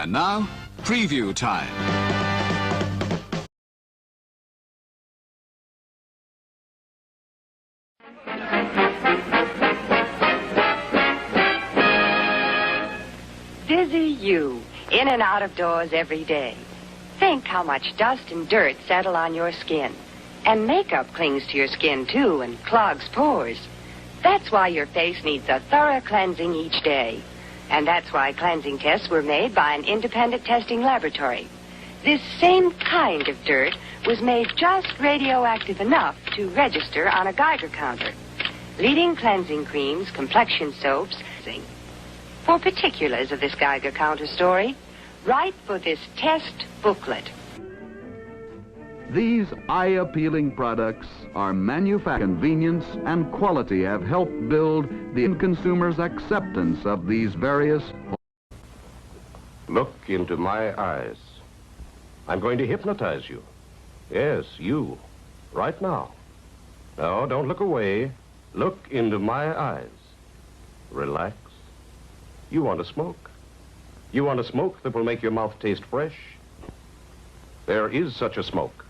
And now, preview time. Busy you, in and out of doors every day. Think how much dust and dirt settle on your skin. And makeup clings to your skin, too, and clogs pores. That's why your face needs a thorough cleansing each day. And that's why cleansing tests were made by an independent testing laboratory. This same kind of dirt was made just radioactive enough to register on a Geiger counter. Leading cleansing creams, complexion soaps. For particulars of this Geiger counter story, write for this test booklet. These eye-appealing products are manufactured. Convenience and quality have helped build the consumer's acceptance of these various... Look into my eyes. I'm going to hypnotize you. Yes, you. Right now. No, don't look away. Look into my eyes. Relax. You want to smoke. You want a smoke that will make your mouth taste fresh? There is such a smoke.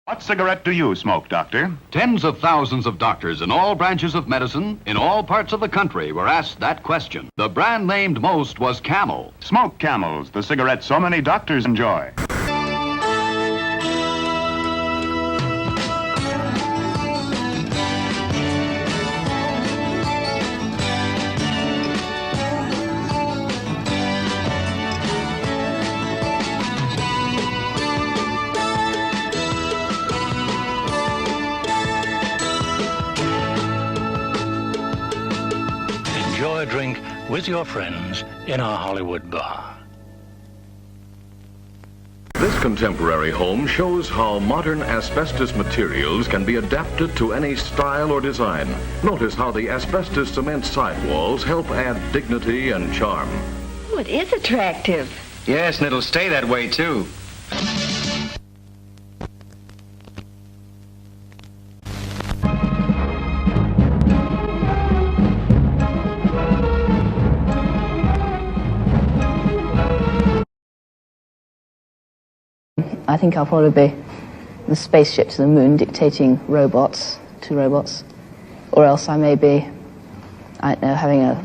What cigarette do you smoke, Doctor? Tens of thousands of doctors in all branches of medicine, in all parts of the country, were asked that question. The brand named most was Camel. Smoke Camels, the cigarette so many doctors enjoy. Enjoy a drink with your friends in our Hollywood bar. This contemporary home shows how modern asbestos materials can be adapted to any style or design. Notice how the asbestos cement sidewalls help add dignity and charm. Oh, it is attractive. Yes, and it'll stay that way, too. I think I'll probably be the spaceship to the moon dictating robots to robots. Or else I may be, I don't know,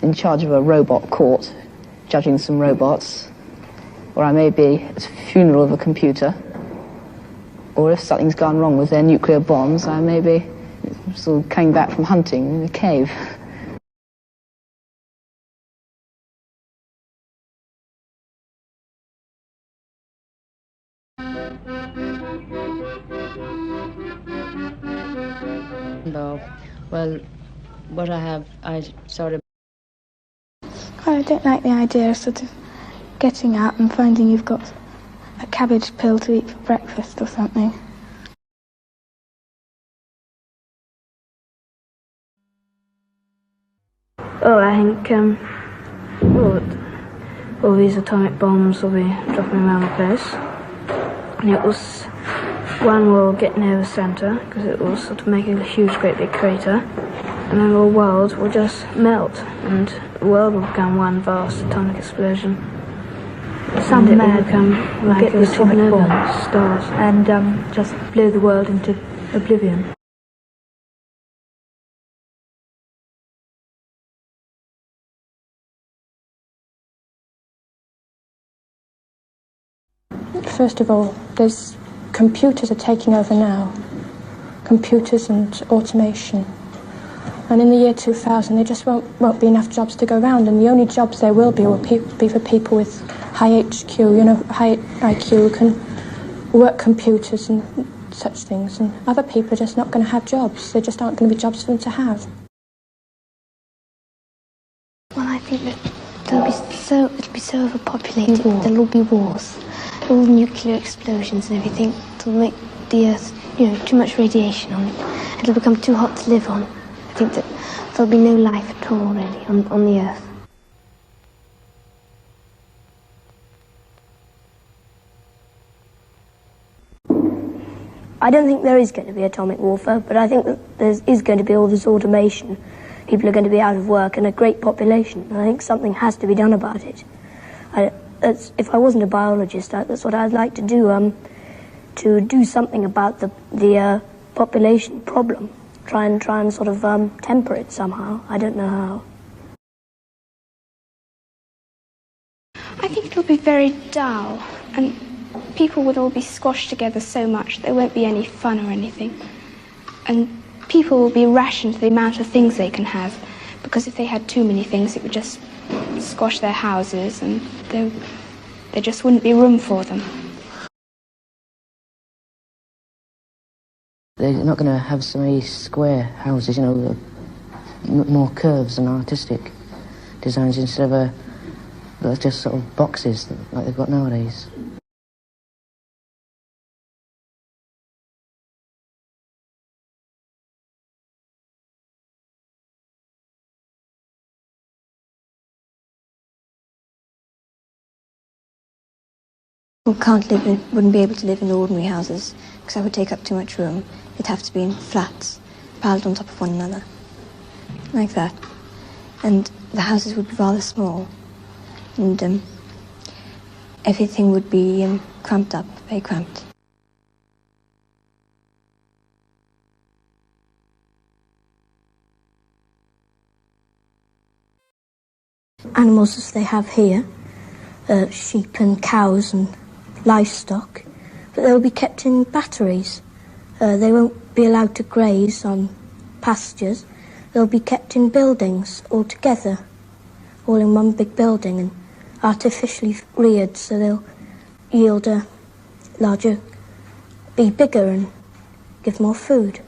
in charge of a robot court, judging some robots. Or I may be at the funeral of a computer. Or if something's gone wrong with their nuclear bombs, I may be sort of coming back from hunting in a cave. Well, what I sort of... I don't like the idea of sort of getting out and finding you've got a cabbage pill to eat for breakfast or something. Oh, I think, all these atomic bombs will be dropping around the place. And it was... One will get near the centre, because it will sort of make a huge, great big crater, and then the world will just melt, and the world will become one vast atomic explosion. Some and it man will become like get the a atomic supernova bomb stars. and just blow the world into oblivion. First of all, there's computers are taking over now. Computers and automation. And in the year 2000, there just won't be enough jobs to go around, and the only jobs there will be for people with high HQ, high IQ, who can work computers and such things. And other people are just not going to have jobs. There just aren't going to be jobs for them to have. Well, I think that it'll be so overpopulated. There'll all be wars, all nuclear explosions and everything. It'll make the Earth, too much radiation on it. It'll become too hot to live on. I think that there'll be no life at all, really, on the Earth. I don't think there is going to be atomic warfare, but I think that there is going to be all this automation people are going to be out of work and a great population. And I think something has to be done about it. If I wasn't a biologist, that's what I'd like to do something about the population problem. Try and sort of temper it somehow. I don't know how. I think it'll be very dull, and people would all be squashed together so much there won't be any fun or anything. And people will be rationed to the amount of things they can have, because if they had too many things it would just squash their houses and there just wouldn't be room for them. They're not going to have so many square houses, you know, more curves and artistic designs instead of just sort of boxes like they've got nowadays. People wouldn't be able to live in ordinary houses because that would take up too much room. It'd have to be in flats, piled on top of one another, like that. And the houses would be rather small, and everything would be cramped up, very cramped. Animals as they have here, sheep and cows and livestock, but they'll be kept in batteries. They won't be allowed to graze on pastures. They'll be kept in buildings all together, all in one big building and artificially reared, so they'll yield a larger, be bigger and give more food.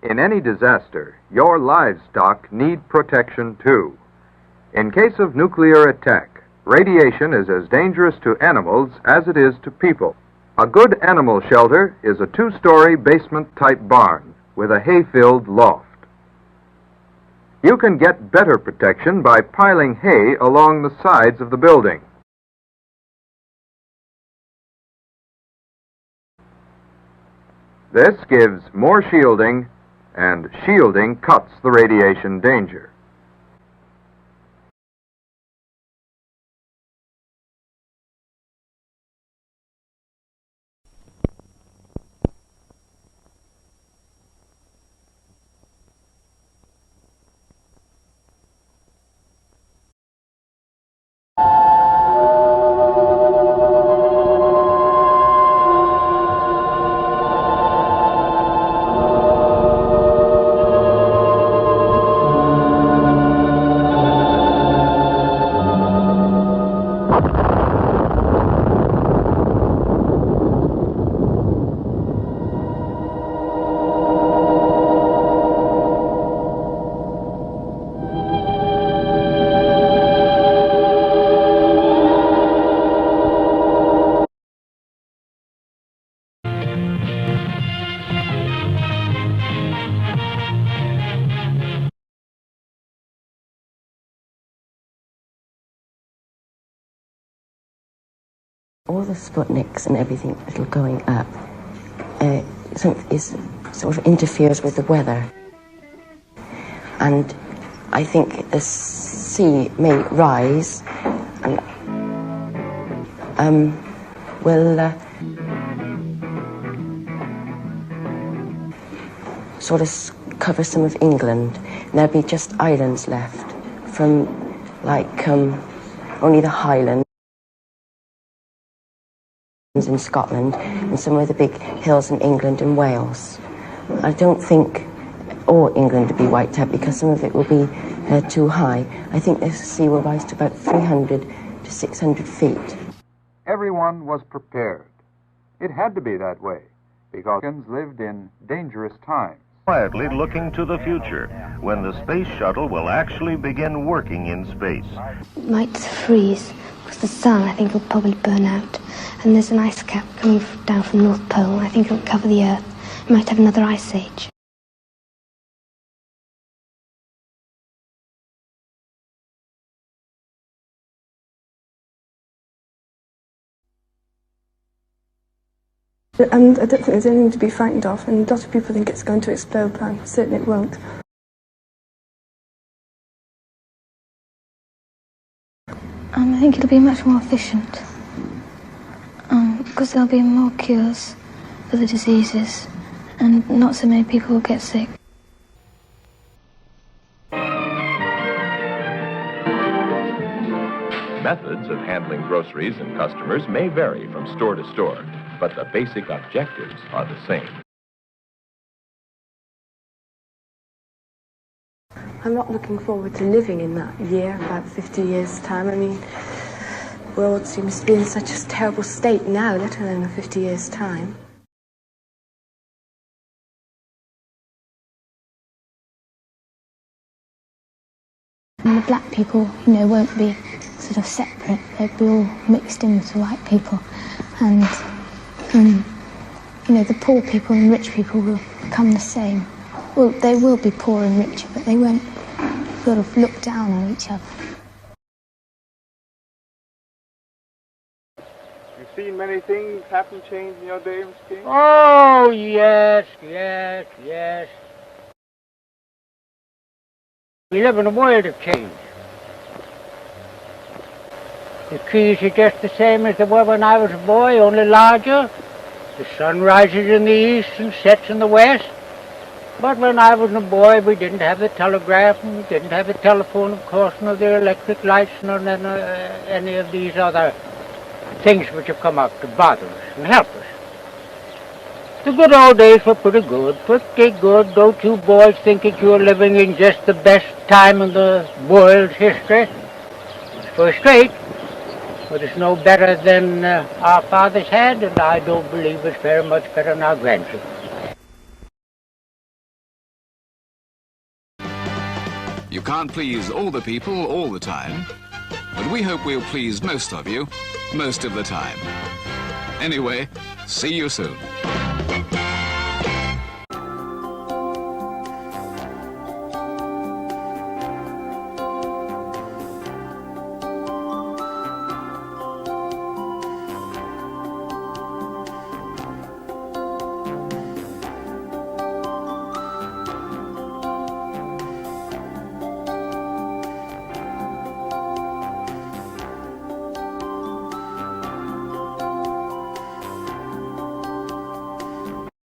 In any disaster, your livestock need protection too. In case of nuclear attack, radiation is as dangerous to animals as it is to people. A good animal shelter is a 2-story basement-type barn with a hay-filled loft. You can get better protection by piling hay along the sides of the building. This gives more shielding, and shielding cuts the radiation danger. All the Sputniks and everything that are going up sort of interferes with the weather. And I think the sea may rise and will sort of cover some of England. And there'll be just islands left from like only the Highlands in Scotland and some of the big hills in England and Wales. I don't think all England will be wiped out because some of it will be too high. I think the sea will rise to about 300 to 600 feet. Everyone was prepared. It had to be that way because Americans lived in dangerous times. Quietly looking to the future, when the space shuttle will actually begin working in space. It might freeze, because the sun, I think, will probably burn out. And there's an ice cap coming down from North Pole. I think it'll cover the Earth. It might have another ice age. And I don't think there's anything to be frightened of, and a lot of people think it's going to explode, but I'm certain it won't. I think it'll be much more efficient, because there'll be more cures for the diseases, and not so many people will get sick. Methods of handling groceries and customers may vary from store to store, but the basic objectives are the same. I'm not looking forward to living in that year, about 50 years' time. I mean, the world seems to be in such a terrible state now, let alone in 50 years' time. And the black people, won't be sort of separate. They'll be all mixed in with the white people. And, the poor people and rich people will become the same. Well, they will be poor and rich, but they won't sort of look down on each other. You've seen many things happen, change in your day, Miss King? Oh, yes, yes, yes. We live in a world of change. The trees are just the same as they were when I was a boy, only larger. The sun rises in the east and sets in the west. But when I was a boy, we didn't have the telegraph, and we didn't have the telephone, of course, nor the electric lights, nor any of these other things which have come up to bother us and help us. The good old days were pretty good. Don't you boys think that you're living in just the best time in the world's history? It's first rate, but it's no better than our fathers had, and I don't believe it's very much better than our grandchildren. You can't please all the people all the time, but we hope we'll please most of you most of the time. Anyway, see you soon.